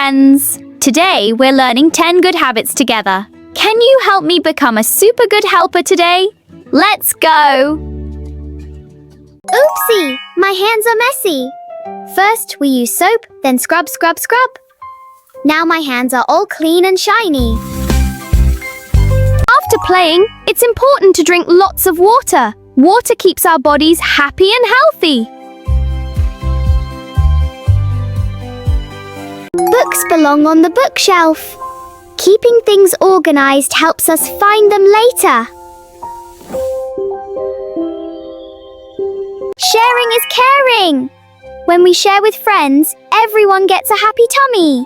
friends! Today we're learning 10 good habits together. Can you help me become a super good helper today? Let's go! Oopsie! My hands are messy. First we use soap, then scrub, scrub, scrub. Now my hands are all clean and shiny. After playing, it's important to drink lots of water. Water keeps our bodies happy and healthy. Books belong on the bookshelf. Keeping things organized helps us find them later. Sharing is caring. When we share with friends, everyone gets a happy tummy.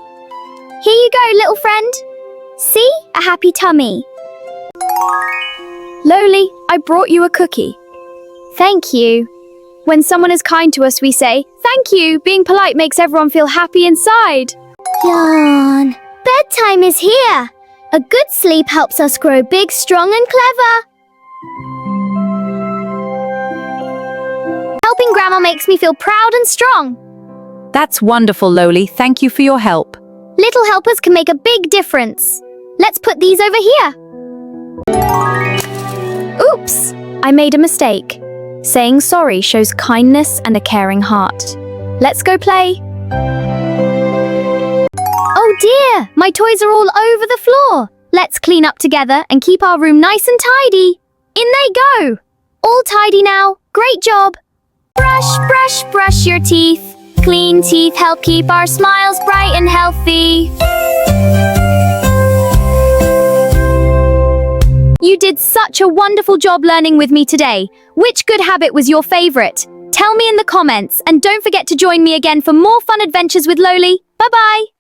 Here you go, little friend. See? A happy tummy. Lolie, I brought you a cookie. Thank you. When someone is kind to us, we say, thank you. Being polite makes everyone feel happy inside. Yawn. Bedtime is here. A good sleep helps us grow big, strong, and clever. Helping Grandma makes me feel proud and strong. That's wonderful, Lolie. Thank you for your help. Little helpers can make a big difference. Let's put these over here. Oops! I made a mistake. Saying sorry shows kindness and a caring heart. Let's go play. Oh dear, my toys are all over the floor. Let's clean up together and keep our room nice and tidy. In they go. All tidy now. Great job. Brush, brush, brush your teeth. Clean teeth help keep our smiles bright and healthy. You did such a wonderful job learning with me today. Which good habit was your favorite? Tell me in the comments, and don't forget to join me again for more fun adventures with Lolie. Bye-bye!